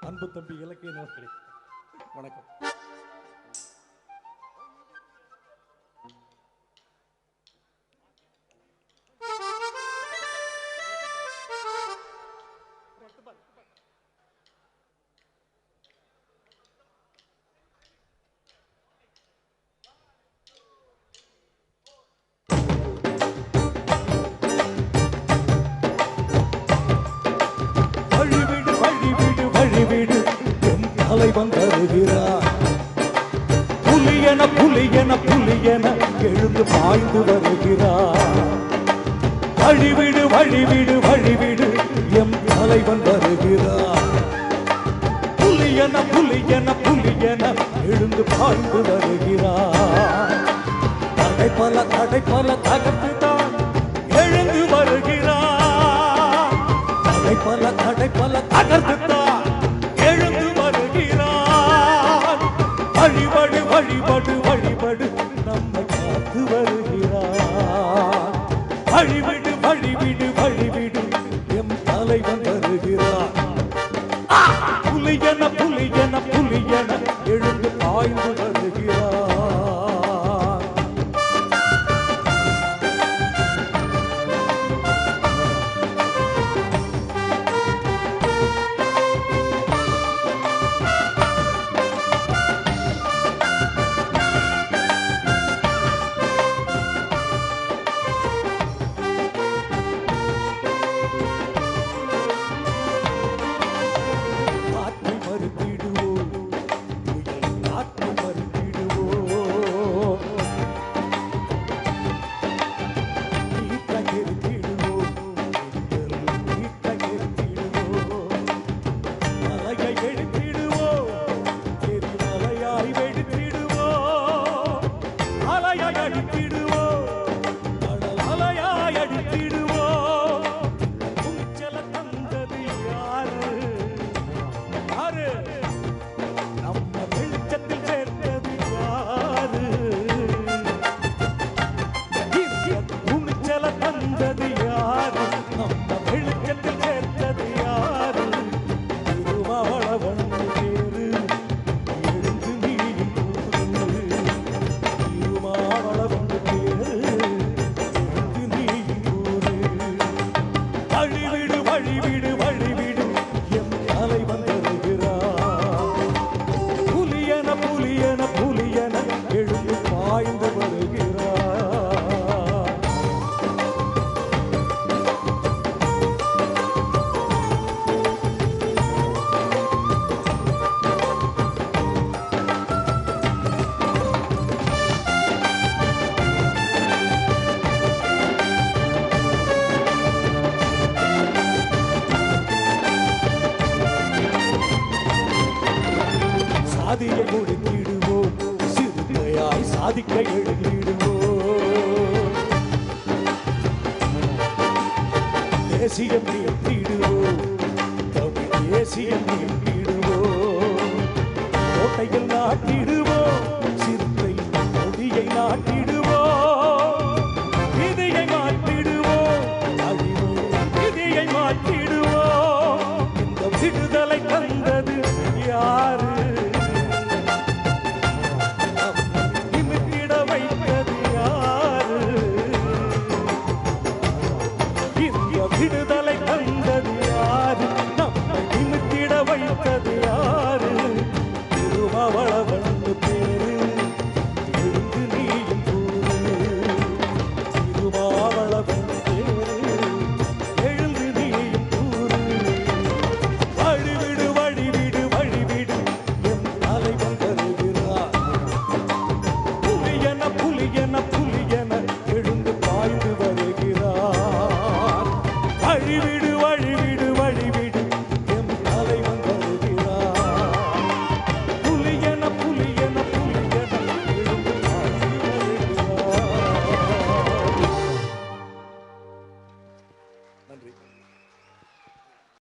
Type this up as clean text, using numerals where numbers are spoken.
அன்பு தம்பி இலக்கியன் அவர்களே வணக்கம். புலியன புலியன புலியன எழுந்து பாய்ந்து வருகிறார். வழிவிடு வழிவிடு வழிவிடு எம் தலைவன் வருகிறார். புலியன புலியன புலியன எழுந்து பாய்ந்து வருகிறார். தடைப்பல தகர்த்துதான் எழுந்து வருகிறார். தடைப்பல தகர்த்துதான் எழுந்து வருகிறார். வழிபடு வழிபடு வழிபடு நம்மை காத்து வருகிறார். வழிவிடு வழிவிடு வழிவிடு எம் தலைவன் வருகிறார். புலியன புலியன புலியன எழுந்து பாய்ந்து வருகிறார். சாதியை கொடுத்திடுவோம், சிறுமையாய் சாதிக்க எழுதிடுவோம். தேசியம் நீட்டிடுவோம், தமிழ் தேசியம் நீட்டிடுவோம். கோட்டையில் நாட்டிடுவோம், சிறுத்தை கொடியை நாட்டிடுவோம். விதியை மாற்றிடுவோம், விதியை மாற்றிடுவோம். இந்த விடுதலை தந்தது யாரு? நிமித்திட வைத்தது யாரு? இந்த விடுதலை தந்தது யாரு? நம்மை நிமித்திட வைத்தது யாரு?